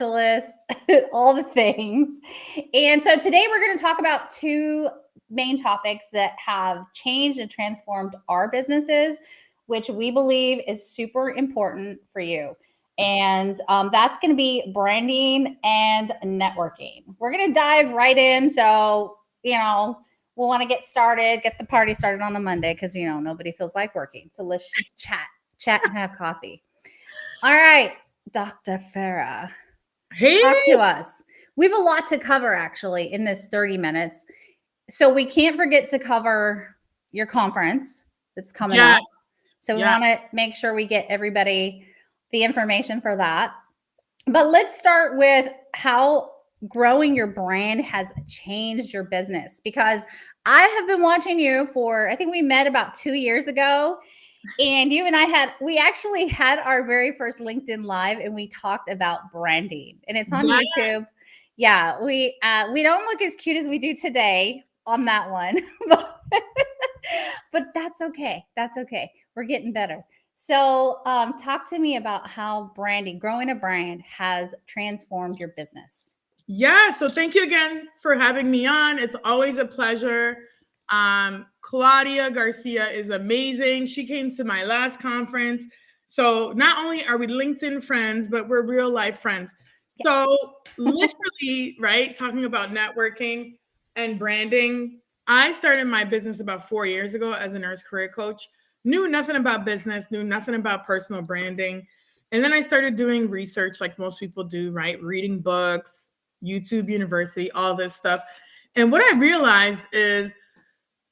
specialist, all the things. And so today we're going to talk about two main topics that have changed and transformed our businesses, which we believe is super important for you. And that's going to be branding and networking. We're going to dive right in. So, we'll want to get started, get the party started on a Monday because, nobody feels like working. So let's just chat and have coffee. All right, Dr. Farah. Hey, Talk to us. We have a lot to cover actually in this 30 minutes. So we can't forget to cover your conference that's coming yes, up. So we yes, want to make sure we get everybody the information for that. But let's start with how growing your brand has changed your business, because I have been watching you for, I think we met about 2 years ago, and you and we actually had our very first LinkedIn live and we talked about branding, and it's on yes. YouTube. Yeah, we don't look as cute as we do today on that one, but that's okay. That's okay. We're getting better. So, talk to me about how growing a brand has transformed your business. Yeah, so thank you again for having me on. It's always a pleasure. Claudia Garcia is amazing. She came to my last conference. So not only are we LinkedIn friends, but we're real life friends. Yes. So literally, right, talking about networking and branding, I started my business about 4 years ago as a nurse career coach. Knew nothing about business, knew nothing about personal branding. And then I started doing research like most people do, right? Reading books, YouTube University, all this stuff. And what I realized is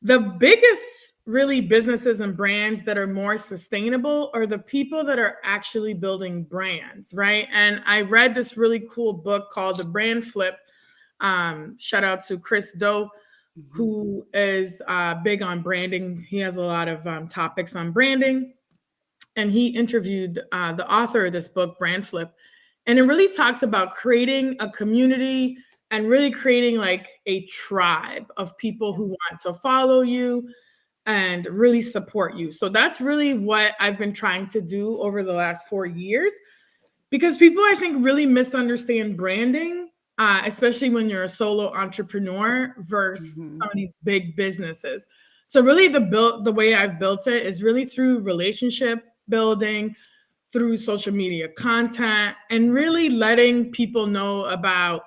the biggest really businesses and brands that are more sustainable are the people that are actually building brands, right? And I read this really cool book called The Brand Flip. Shout out to Chris Do, who is big on branding. He has a lot of topics on branding. And he interviewed the author of this book, Brand Flip. And it really talks about creating a community and really creating like a tribe of people who want to follow you and really support you. So that's really what I've been trying to do over the last 4 years, because people, I think, really misunderstand branding, especially when you're a solo entrepreneur versus Mm-hmm. some of these big businesses. So really the way I've built it is really through relationship building, through social media content, and really letting people know about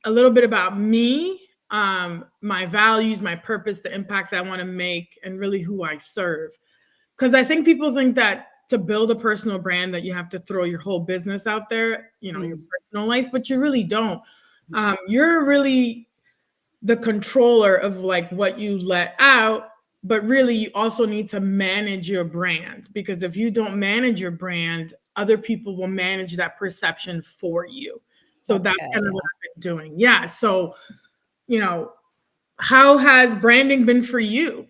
a little bit about me, my values, my purpose, the impact that I want to make, and really who I serve. Because I think people think that to build a personal brand that you have to throw your whole business out there, your personal life, but you really don't. You're really the controller of like what you let out, but really you also need to manage your brand, because if you don't manage your brand, other people will manage that perception for you. So That's that's good. kind of Yeah. what I've been doing. Yeah. So, you know, how has branding been for you?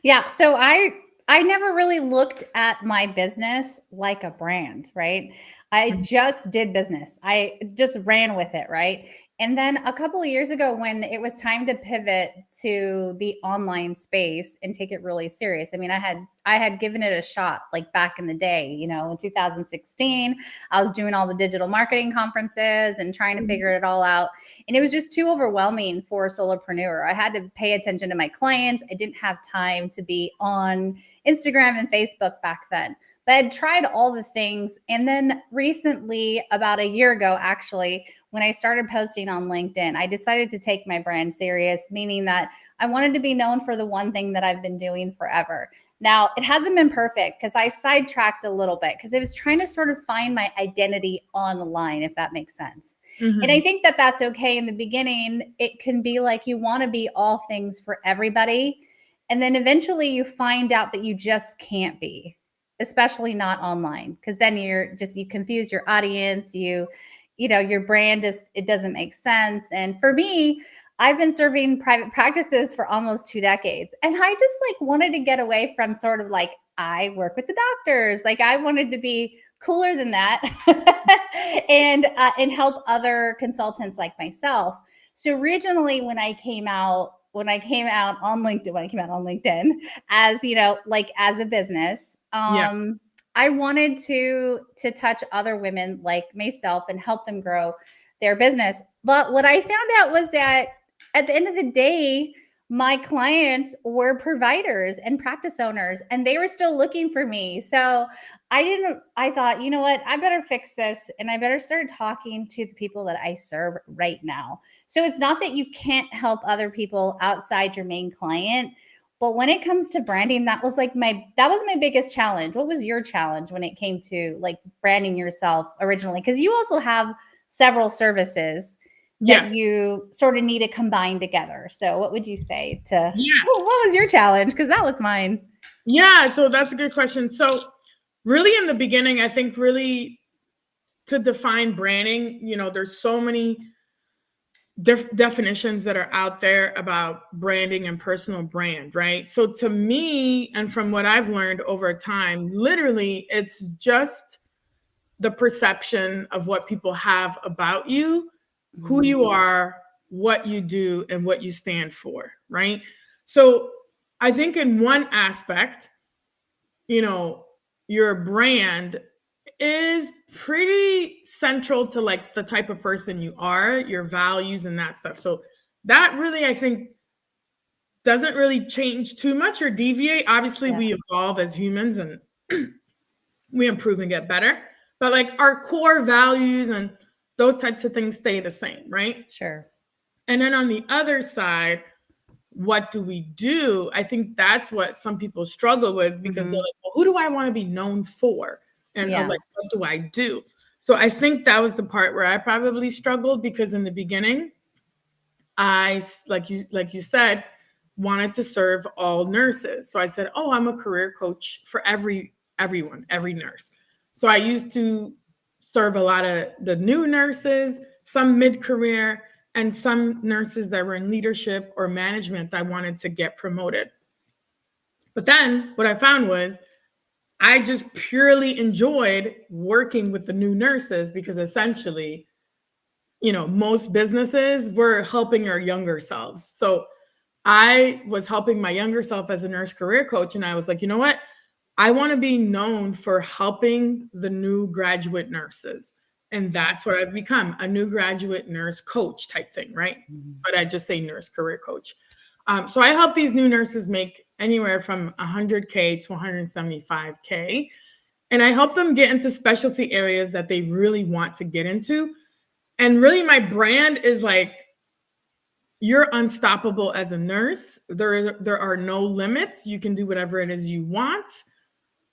Yeah, so I never really looked at my business like a brand, right? I just did business. I just ran with it, right? And then a couple of years ago, when it was time to pivot to the online space and take it really serious, I mean, I had given it a shot like back in the day, in 2016. I was doing all the digital marketing conferences and trying to figure it all out. And it was just too overwhelming for a solopreneur. I had to pay attention to my clients. I didn't have time to be on Instagram and Facebook back then. But I'd tried all the things. And then recently, about a year ago, actually, when I started posting on LinkedIn, I decided to take my brand serious, meaning that I wanted to be known for the one thing that I've been doing forever. Now, it hasn't been perfect because I sidetracked a little bit because I was trying to sort of find my identity online, if that makes sense. And I Mm-hmm. think that that's okay in the beginning. It can be like you want to be all things for everybody. And then eventually you find out that you just can't be, especially not online, because then you confuse your audience. Your brand it doesn't make sense. And for me, I've been serving private practices for almost 2 decades. And I just like wanted to get away from sort of like, I work with the doctors. Like I wanted to be cooler than that and help other consultants like myself. So regionally, when I came out on LinkedIn, as like as a business, Yeah. I wanted to touch other women like myself and help them grow their business. But what I found out was that at the end of the day, my clients were providers and practice owners, and they were still looking for me. So I thought, you know what, I better fix this and I better start talking to the people that I serve right now. So it's not that you can't help other people outside your main client, but when it comes to branding, that was my biggest challenge. What was your challenge when it came to like branding yourself originally? Because you also have several services that Yeah. you sort of need to combine together. So what would you say to Yeah. what was your challenge? Because that was mine. Yeah. So that's a good question. So really in the beginning, I think really to define branding, there's so many definitions that are out there about branding and personal brand, right? So to me, and from what I've learned over time, literally it's just the perception of what people have about you, who you are, what you do, and what you stand for, right? So I think in one aspect, your brand is pretty central to like the type of person you are, your values and that stuff. So that really, I think, doesn't really change too much or deviate. Obviously, Yeah, we evolve as humans and we improve and get better, but like our core values and those types of things stay the same, right? sure. And then on the other side, what do we do? I think that's what some people struggle with because they're Hmm. like, well, who do I want to be known for? And Yeah, like, what do I do? So I think that was the part where I probably struggled because in the beginning, like you said, wanted to serve all nurses. So I said, "Oh, I'm a career coach for everyone, every nurse." So I used to serve a lot of the new nurses, some mid-career, and some nurses that were in leadership or management that wanted to get promoted. But then what I found was I just purely enjoyed working with the new nurses because essentially, most businesses were helping our younger selves. So I was helping my younger self as a nurse career coach. And I was like, you know what? I want to be known for helping the new graduate nurses. And that's what I've become, a new graduate nurse coach type thing, right? But I just say nurse career coach. So I help these new nurses make anywhere from 100K to 175K. And I help them get into specialty areas that they really want to get into. And really, my brand is like, you're unstoppable as a nurse. There are no limits. You can do whatever it is you want.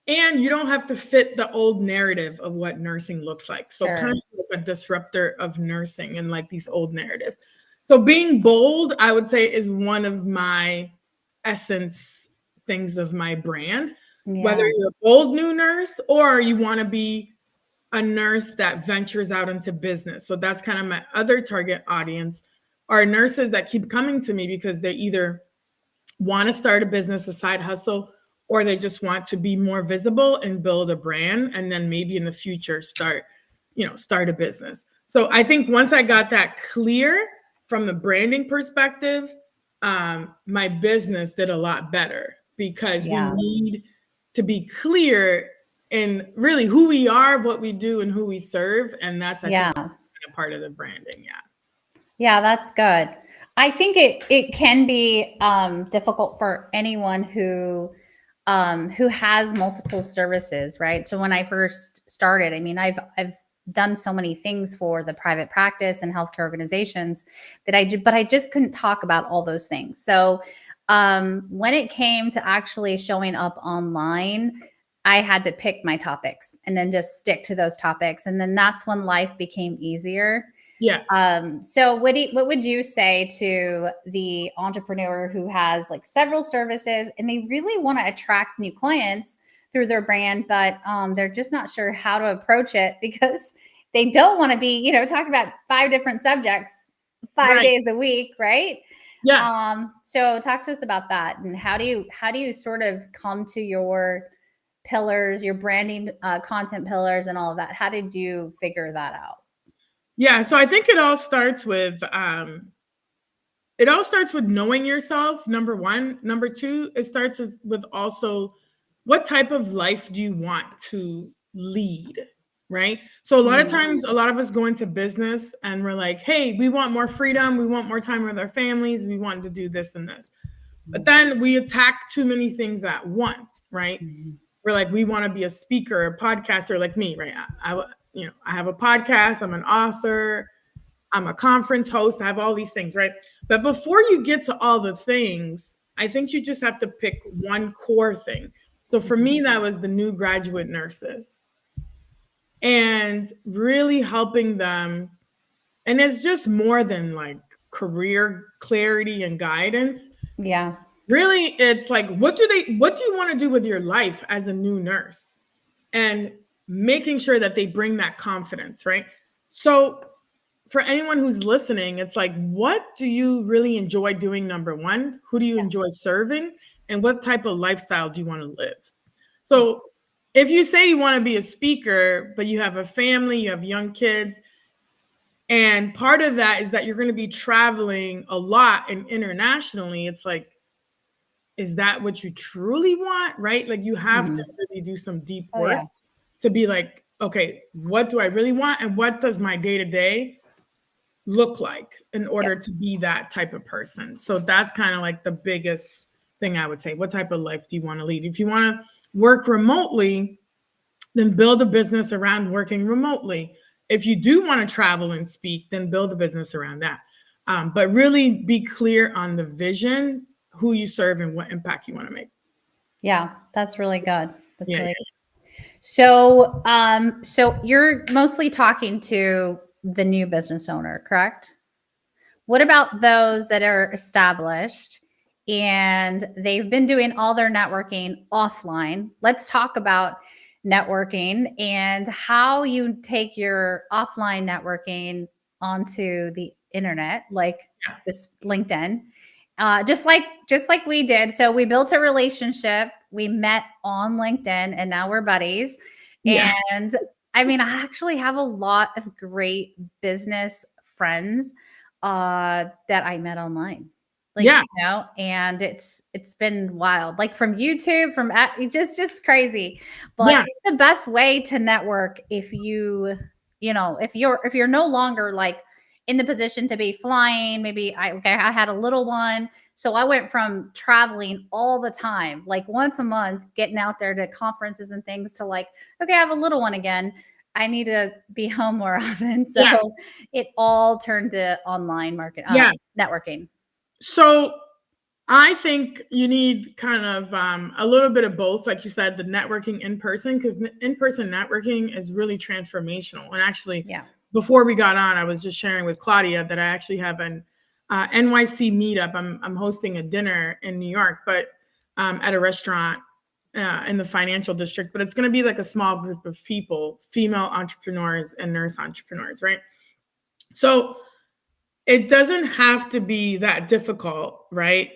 And you don't have to fit the old narrative of what nursing looks like. So kind sure. of like a disruptor of nursing and like these old narratives. So being bold, I would say, is one of my essence things of my brand. Whether Yeah, you're a bold new nurse or you want to be a nurse that ventures out into business. So that's kind of my other target audience are nurses that keep coming to me because they either want to start a business, a side hustle, or they just want to be more visible and build a brand and then maybe in the future start a business. So I think once I got that clear from the branding perspective, my business did a lot better because we yeah, need to be clear in really who we are, what we do, and who we serve. And that's, I think, yeah. a part of the branding. Yeah. Yeah, that's good. I think it can be difficult for anyone who has multiple services, right? So when I first started, I mean, I've done so many things for the private practice and healthcare organizations that I did, but I just couldn't talk about all those things. So when it came to actually showing up online, I had to pick my topics and then just stick to those topics, and then that's when life became easier. Yeah. So what would you say to the entrepreneur who has like several services and they really want to attract new clients through their brand, but they're just not sure how to approach it because they don't want to be, talking about five different subjects 5 Right. days a week, right? Yeah. So talk to us about that, and how do you sort of come to your pillars, your branding, content pillars, and all of that? How did you figure that out? Yeah. So I think it all starts with knowing yourself, number one. Number two, it starts with also what type of life do you want to lead? Right. So a lot of times, a lot of us go into business and we're like, hey, we want more freedom. We want more time with our families. We want to do this and this. But then we attack too many things at once. Right. We're like, we want to be a speaker, a podcaster like me. Right. I have a podcast. I'm an author. I'm a conference host. I have all these things. Right. But before you get to all the things, I think you just have to pick one core thing. So for me, that was the new graduate nurses and really helping them. And it's just more than like career clarity and guidance. Yeah. Really, it's like, what do you want to do with your life as a new nurse? And making sure that they bring that confidence, right? So for anyone who's listening, it's like, what do you really enjoy doing? Number one, who do you enjoy serving? And what type of lifestyle do you want to live? So if you say you want to be a speaker, but you have a family, you have young kids, and part of that is that you're going to be traveling a lot and internationally, it's like, is that what you truly want? Right? Like you have to really do some deep work to be like, okay, what do I really want? And what does my day-to-day look like in order to be that type of person? So that's kind of like the biggest thing I would say. What type of life do you want to lead? If you want to work remotely, then build a business around working remotely. If you do want to travel and speak, then build a business around that. But really be clear on the vision, who you serve, and what impact you want to make. Yeah, that's really good. That's really good. So, so you're mostly talking to the new business owner, correct? What about those that are established and they've been doing all their networking offline? Let's talk about networking and how you take your offline networking onto the internet, like this LinkedIn. Just like we did. So we built a relationship. We met on LinkedIn, and now we're buddies. Yeah. And I mean, I actually have a lot of great business friends that I met online. Like, Yeah. you know, and it's been wild. Like from YouTube, from just crazy. But Yeah. it's the best way to network if you know, if you're no longer like in the position to be flying. Maybe I had a little one. So I went from traveling all the time, like once a month, getting out there to conferences and things, to like, okay, I have a little one again. I need to be home more often. So it all turned to online networking. So I think you need kind of a little bit of both. Like you said, the networking in person, because in-person networking is really transformational. And actually, before we got on, I was just sharing with Claudia that I actually have an NYC meetup. I'm hosting a dinner in New York, but at a restaurant in the financial district. But it's going to be like a small group of people, female entrepreneurs and nurse entrepreneurs, right? So it doesn't have to be that difficult, right?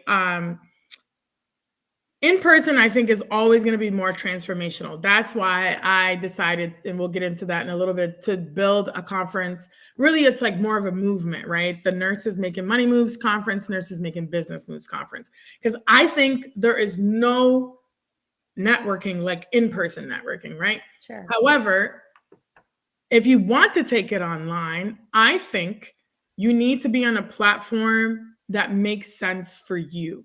In person, I think, is always going to be more transformational. That's why I decided, and we'll get into that in a little bit, to build a conference. Really, it's like more of a movement, right? The Nurses Making Money Moves conference, Nurses Making Business Moves conference. Because I think there is no networking like in-person networking, right? Sure. However, if you want to take it online, I think you need to be on a platform that makes sense for you.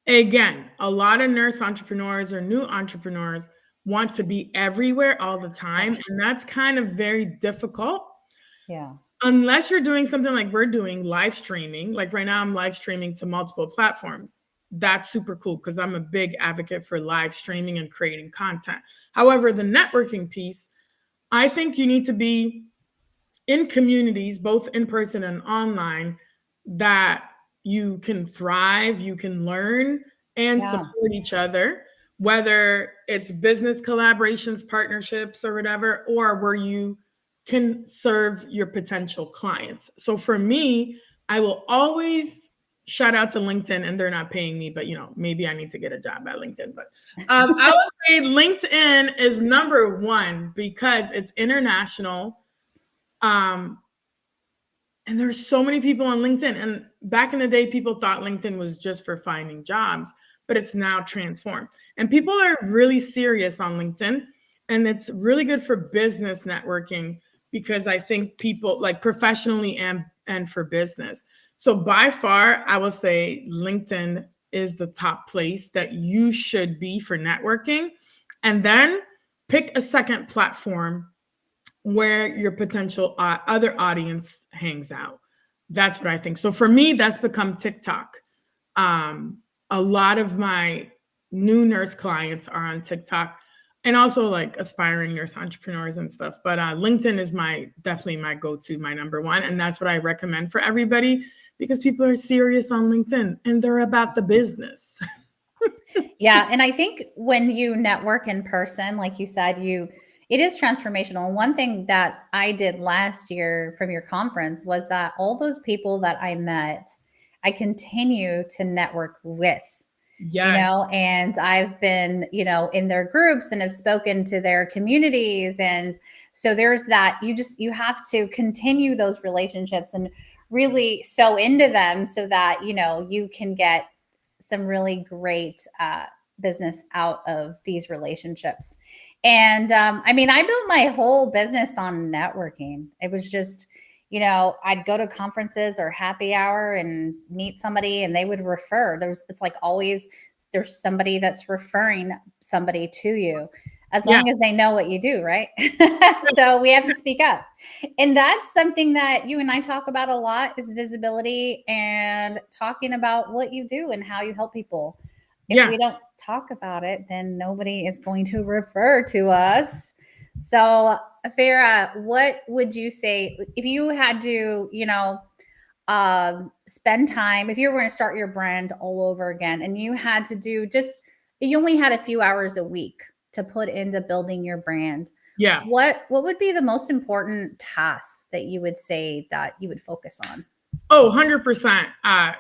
Again, a lot of nurse entrepreneurs or new entrepreneurs want to be everywhere all the time. And that's kind of very difficult. Yeah. Unless you're doing something like we're doing, live streaming. Like right now, I'm live streaming to multiple platforms. That's super cool because I'm a big advocate for live streaming and creating content. However, the networking piece, I think you need to be in communities, both in person and online, that you can thrive, you can learn and support each other, whether it's business collaborations, partnerships, or whatever, or where you can serve your potential clients. So for me, I will always shout out to LinkedIn, and they're not paying me, but maybe I need to get a job at LinkedIn. But I would say LinkedIn is number one because it's international. And there's so many people on LinkedIn. And back in the day, people thought LinkedIn was just for finding jobs. but it's now transformed. And people are really serious on LinkedIn. And it's really good for business networking because I think people like professionally and for business. So by far, I will say LinkedIn is the top place that you should be for networking. And then pick a second platform where your potential other audience hangs out. That's what I think. So for me, that's become TikTok. A lot of my new nurse clients are on TikTok and also like aspiring nurse entrepreneurs and stuff. But LinkedIn is definitely my go-to, my number one. And that's what I recommend for everybody because people are serious on LinkedIn and they're about the business. Yeah. And I think when you network in person, like you said, it is transformational. And one thing that I did last year from your conference was that all those people that I met, I continue to network with. Yes. And I've been, in their groups and have spoken to their communities. And so there's that, you have to continue those relationships and really sow into them so that, you can get some really great business out of these relationships. And I built my whole business on networking. It was just, I'd go to conferences or happy hour and meet somebody and they would refer. It's like always there's somebody that's referring somebody to you as long as they know what you do, right? So we have to speak up. And that's something that you and I talk about a lot is visibility and talking about what you do and how you help people. If we don't talk about it, then nobody is going to refer to us. So, Farah, what would you say if you had to, spend time, if you were going to start your brand all over again and you had to you only had a few hours a week to put into building your brand. Yeah. What would be the most important tasks that you would say that you would focus on? Oh, 100%.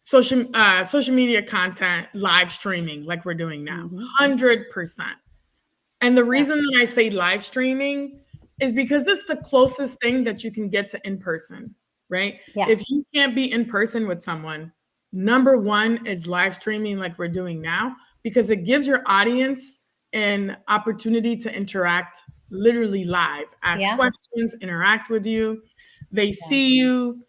Social media content, live streaming like we're doing now. 100%. And the reason that I say live streaming is because it's the closest thing that you can get to in person, right? Yeah. If you can't be in person with someone, number one is live streaming like we're doing now, because it gives your audience an opportunity to interact literally live, ask questions, interact with you. They see you.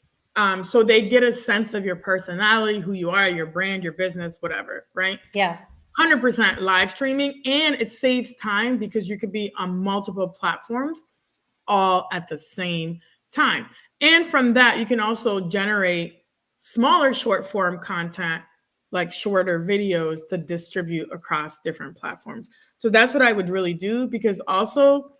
So they get a sense of your personality, who you are, your brand, your business, whatever, right? Yeah. 100% live streaming, and it saves time because you could be on multiple platforms all at the same time. And from that, you can also generate smaller short form content, like shorter videos to distribute across different platforms. So that's what I would really do, because also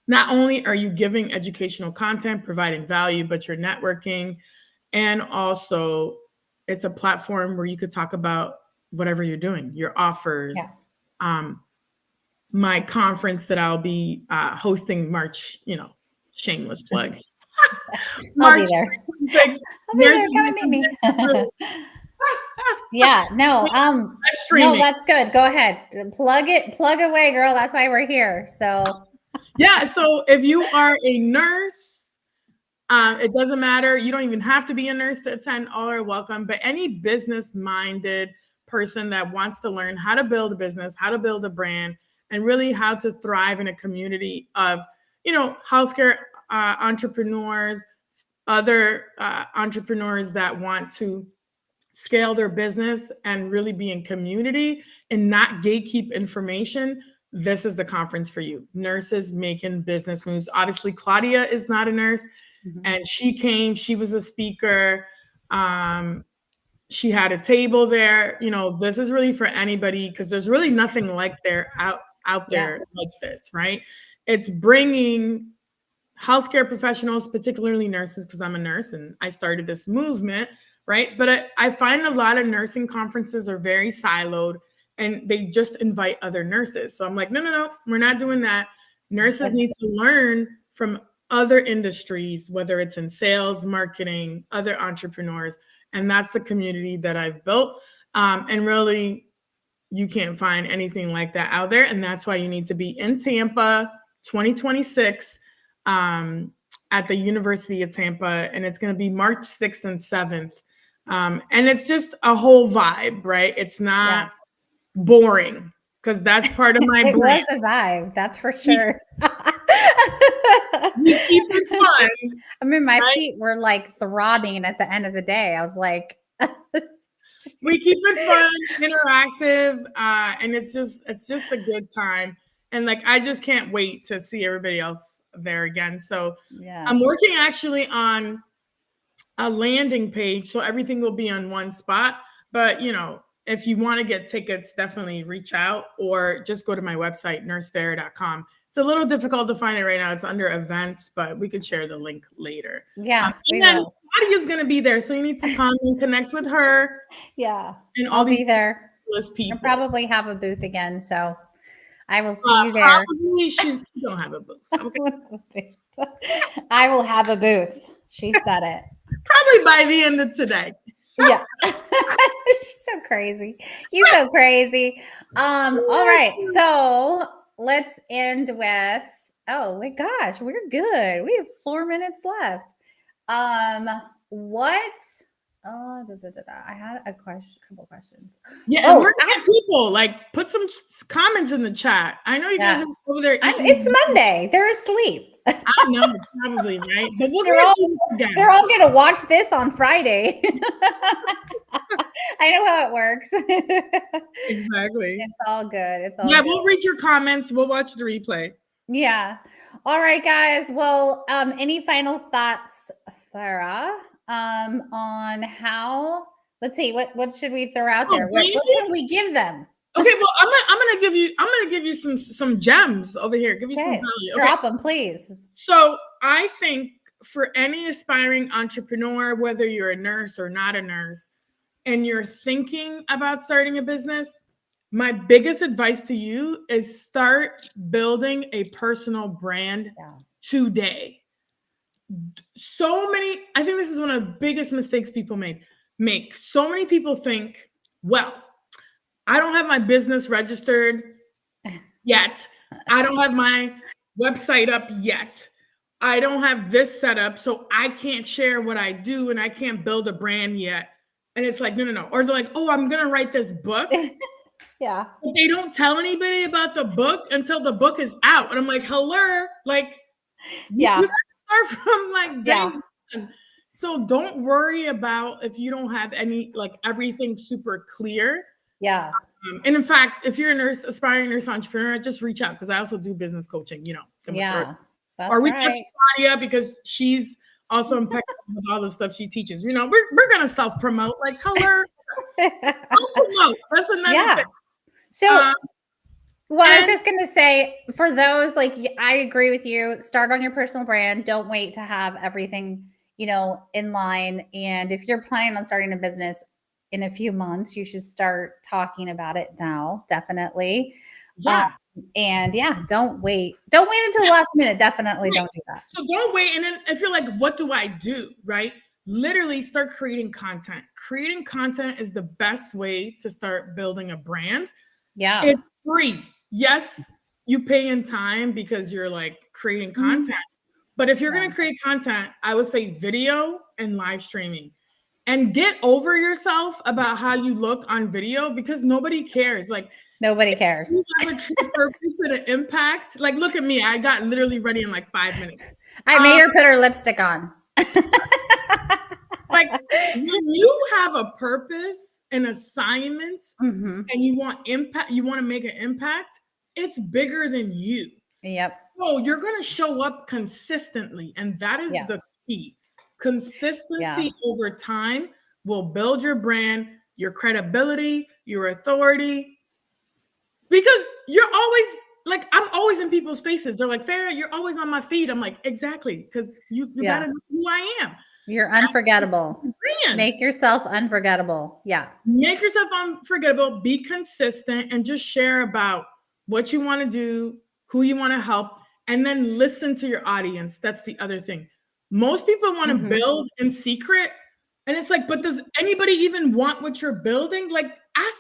not only are you giving educational content, providing value, but you're networking. And also it's a platform where you could talk about whatever you're doing, your offers. My conference that I'll be hosting March, shameless plug. March 26th. I'll be there. Come and meet me. Yeah, no, that's good. Go ahead. Plug away, girl. That's why we're here. So yeah, so if you are a nurse, it doesn't matter. You don't even have to be a nurse to attend. All are welcome. But any business-minded person that wants to learn how to build a business, how to build a brand, and really how to thrive in a community of, healthcare entrepreneurs, other entrepreneurs that want to scale their business and really be in community and not gatekeep information, this is the conference for you. Nurses making business moves. Obviously, Claudia is not a nurse, and she came. She was a speaker. She had a table there. This is really for anybody because there's really nothing like out there like this, right? It's bringing healthcare professionals, particularly nurses, because I'm a nurse and I started this movement, right? But I find a lot of nursing conferences are very siloed and they just invite other nurses. So I'm like, no, we're not doing that. Nurses need to learn from other industries, whether it's in sales, marketing, other entrepreneurs. And that's the community that I've built. And really, you can't find anything like that out there. And that's why you need to be in Tampa 2026 at the University of Tampa. And it's going to be March 6th and 7th. And it's just a whole vibe, right? It's not boring because that's part of my It brand. was a vibe, that's for We, sure. we keep it fun, I mean, my right? feet were like throbbing at the end of the day. I was like, We keep it fun, interactive, and it's just a good time. And like I just can't wait to see everybody else there again. So yeah. I'm working actually on a landing page, so everything will be on one spot. But if you want to get tickets, definitely reach out or just go to my website, nursefair.com. It's a little difficult to find it right now. It's under events, but we could share the link later. Yeah, we And then will. Nadia's going to be there, so you need to come and connect with her Yeah, and all I'll these be there. I'll people. probably have a booth again, so I will see you there. Probably she don't have a booth. Okay. I will have a booth. She said it. Probably by the end of today. Yeah. She's so crazy. He's so crazy. All right. So let's end with, oh my gosh, we're good. We have 4 minutes left. What? Oh, I had a couple questions. Yeah, and we're gonna people like put some comments in the chat. I know you guys are over there eating. It's Monday. They're asleep. I know, probably, right? But they're all gonna watch this on Friday. I know how it works. Exactly. It's all good. It's all good. good. We'll read your comments. We'll watch the replay. Yeah. All right, guys. Well, any final thoughts, Farah, on how? Let's see. What should we throw out there? What can we give them? Okay, well, I'm gonna give you some gems over here. Give you some value. Drop them, please. So I think for any aspiring entrepreneur, whether you're a nurse or not a nurse, and you're thinking about starting a business, my biggest advice to you is start building a personal brand today. I think this is one of the biggest mistakes people make. So many people think, well, I don't have my business registered yet. I don't have my website up yet. I don't have this set up, so I can't share what I do and I can't build a brand yet. And it's like, no. Or they're like, oh, I'm going to write this book. Yeah. But they don't tell anybody about the book until the book is out. And I'm like, hello, like, you start from like day one. So don't worry about if you don't have everything super clear. Yeah. And in fact, if you're a aspiring nurse entrepreneur, just reach out because I also do business coaching, Yeah. Or reach out to Claudia because she's also impeccable with all the stuff she teaches. We're gonna self-promote. Like, hello. Self-promote. That's another thing. So I was just going to say, for those, I agree with you. Start on your personal brand. Don't wait to have everything, in line. And if you're planning on starting a business in a few months, you should start talking about it now. Definitely. Yeah. Don't wait. Don't wait until the last minute. Definitely don't do that. So don't wait. And then if you're like, what do I do? Right? Literally start creating content. Creating content is the best way to start building a brand. Yeah. It's free. Yes, you pay in time because you're like creating content. But if you're going to create content, I would say video and live streaming. And get over yourself about how you look on video because nobody cares. Like, nobody cares. You have a true purpose and an impact. Like, look at me. I got literally ready in like 5 minutes. I made her put her lipstick on. Like, when you have a purpose, an assignment, and you want impact, you want to make an impact, it's bigger than you. Yep. So you're going to show up consistently. And that is the key. Consistency over time will build your brand, your credibility, your authority. Because you're always like, I'm always in people's faces. They're like, Farah, you're always on my feed. I'm like, exactly. Because you got to know who I am. You're unforgettable. Make yourself unforgettable. Yeah. Make yourself unforgettable. Be consistent and just share about what you want to do, who you want to help, and then listen to your audience. That's the other thing. Most people want to build in secret. And it's like, but does anybody even want what you're building? Like, ask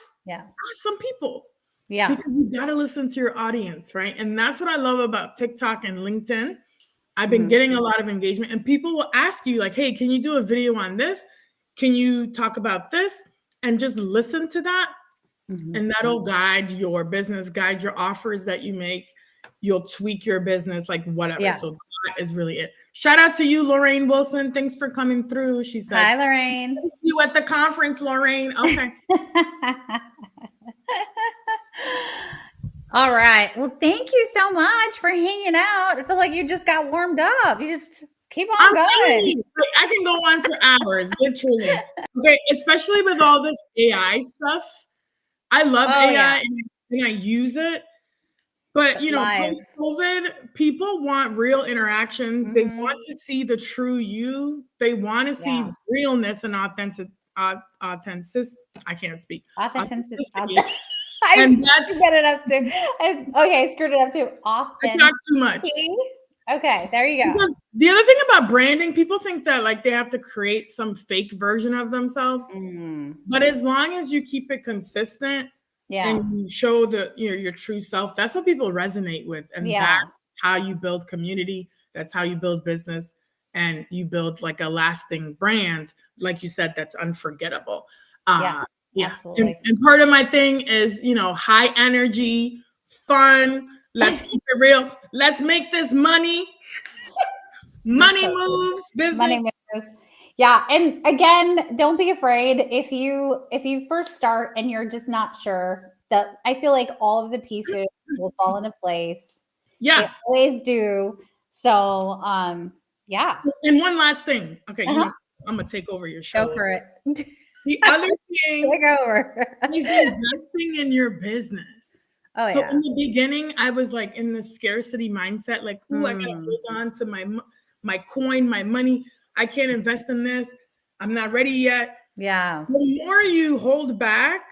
some people. Yeah. Because you got to listen to your audience, right? And that's what I love about TikTok and LinkedIn. I've been getting a lot of engagement and people will ask you like, hey, can you do a video on this? Can you talk about this? And just listen to that. And that'll guide your business, guide your offers that you make. You'll tweak your business, like whatever. Yeah. So that is really it. Shout out to you, Lorraine Wilson. Thanks for coming through. She says, hi, Lorraine. thank you at the conference, Lorraine. Okay. All right. Well, thank you so much for hanging out. I feel like you just got warmed up. You just keep on I'm going. telling you, I can go on for hours, literally. Okay, especially with all this AI stuff. I love AI and I use it. But live. post-COVID, people want real interactions. They want to see the true you. They want to see realness and authenticity. I can't speak. Authenticity. And that's get it up to. Okay, screwed it up to authenticity. I talk too much. Okay, there you go. Because the other thing about branding, people think that like they have to create some fake version of themselves. But as long as you keep it consistent and you show your true self, that's what people resonate with. And that's how you build community. That's how you build business. And you build like a lasting brand, like you said, that's unforgettable. Absolutely. And part of my thing is, high energy, fun. Let's keep it real. Let's make this money. Money moves, business. Money moves. Yeah. And again, don't be afraid if you first start and you're just not sure. That I feel like all of the pieces will fall into place. Yeah. They always do. So yeah. And one last thing. Okay, I'm gonna take over your show. Go for it. The other thing take over is investing in your business. Oh yeah. So in the beginning, I was like in the scarcity mindset, like, oh, I gotta hold on to my coin, my money. I can't invest in this. I'm not ready yet. Yeah. The more you hold back,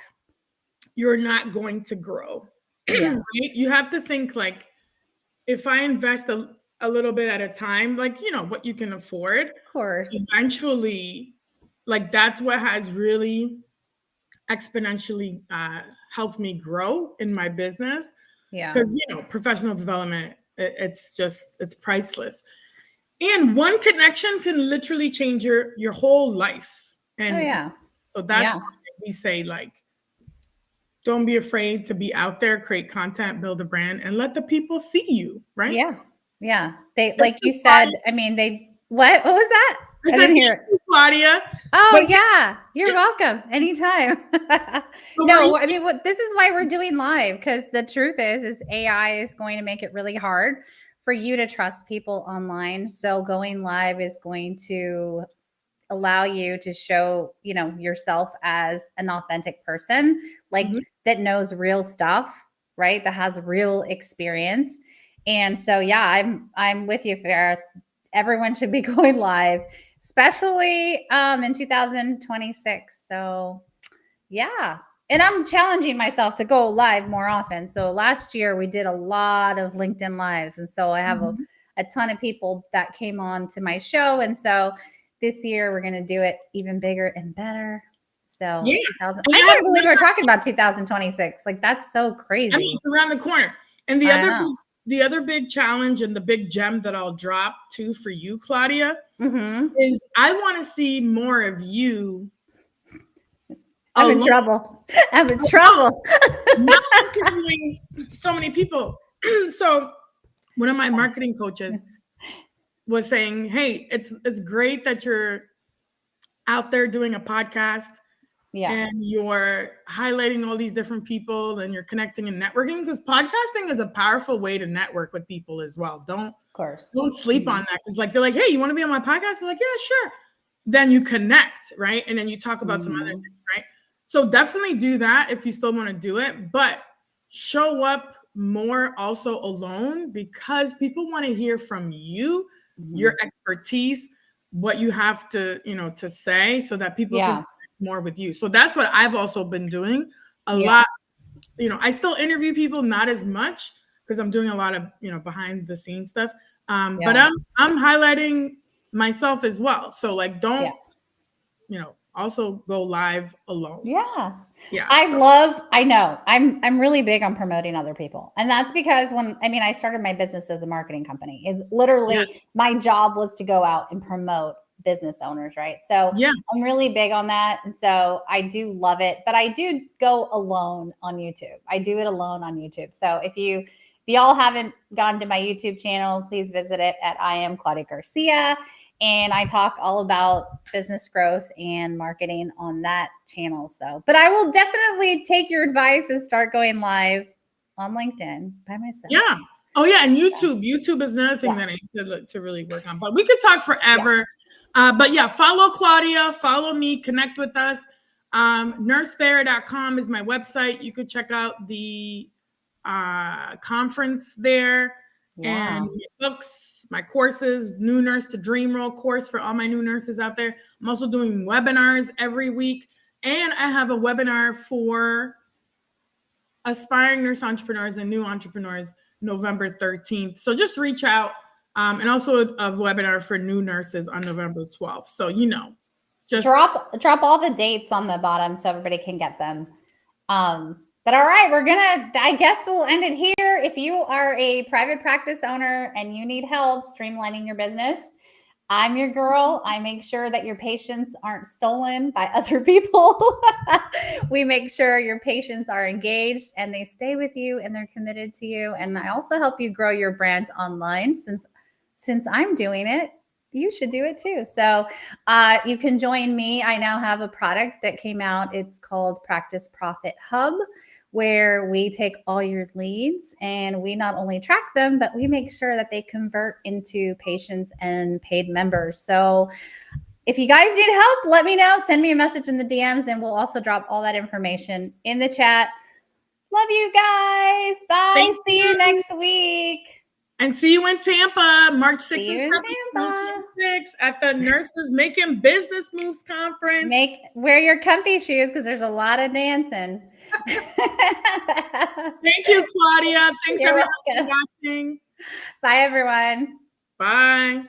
you're not going to grow. Right? You have to think like, if I invest a little bit at a time, like, what you can afford, of course, eventually, like that's what has really exponentially helped me grow in my business. Yeah. Because, professional development, it's priceless. And one connection can literally change your whole life. And so that's why we say, like, don't be afraid to be out there, create content, build a brand, and let the people see you, right? Yeah. Yeah. They, like you said, I mean, what was that? I didn't hear it. Claudia. Oh, yeah. You're welcome. Anytime. No, I mean, this is why we're doing live, because the truth is AI is going to make it really hard for you to trust people online. So going live is going to allow you to show, yourself as an authentic person, like that knows real stuff, right? That has real experience. And so, yeah, I'm with you, Farah. Everyone should be going live, especially in 2026. So yeah. And I'm challenging myself to go live more often. So last year we did a lot of LinkedIn lives. And so I have a ton of people that came on to my show. And so this year we're going to do it even bigger and better. So I can't believe we're talking about 2026. Like, that's so crazy. I mean, it's around the corner. And the other big challenge and the big gem that I'll drop too for you, Claudia, is I want to see more of you. I'm in trouble. I'm in trouble. Not interviewing so many people. So one of my marketing coaches was saying, hey, it's great that you're out there doing a podcast and you're highlighting all these different people and you're connecting and networking, because podcasting is a powerful way to network with people as well. Don't sleep on that. Because like, you're like, hey, you want to be on my podcast? They're like, yeah, sure. Then you connect, right? And then you talk about some other things, right? So definitely do that if you still want to do it, but show up more also alone, because people want to hear from you, your expertise, what you have to, to say, so that people can connect more with you. So that's what I've also been doing a lot. I still interview people, not as much, because I'm doing a lot of, behind the scenes stuff. But I'm highlighting myself as well. So like, don't, also go live alone. Yeah. I know I'm really big on promoting other people. And that's because I started my business as a marketing company. Is literally my job was to go out and promote business owners, right? So Yeah. I'm really big on that. And so I do love it, but I do go alone on YouTube. I do it alone on YouTube. So if y'all haven't gone to my YouTube channel, please visit it at I am Claudia Garcia. And I talk all about business growth and marketing on that channel. So, but I will definitely take your advice and start going live on LinkedIn by myself. Yeah. Oh yeah, and YouTube. YouTube is another thing that I need to really work on. But we could talk forever. But yeah, follow Claudia, follow me, connect with us. Nursefair.com is my website. You could check out the conference there and books, my courses, New Nurse to Dream Role course for all my new nurses out there. I'm also doing webinars every week. And I have a webinar for aspiring nurse entrepreneurs and new entrepreneurs November 13th. So just reach out. And also a webinar for new nurses on November 12th. So, you know, just drop all the dates on the bottom so everybody can get them. But all right, I guess we'll end it here. If you are a private practice owner and you need help streamlining your business, I'm your girl. I make sure that your patients aren't stolen by other people. We make sure your patients are engaged and they stay with you and they're committed to you. And I also help you grow your brand online. Since I'm doing it, you should do it too. So you can join me. I now have a product that came out. It's called Practice Profit Hub, where we take all your leads and we not only track them, but we make sure that they convert into patients and paid members. So if you guys need help, let me know. Send me a message in the DMs and we'll also drop all that information in the chat. Love you guys. Bye. See you next week. And see you in Tampa, March 6th and 7th at the Nurses Making Business Moves Conference. Wear your comfy shoes because there's a lot of dancing. Thank you, Claudia. Thanks everyone for watching. Bye, everyone. Bye.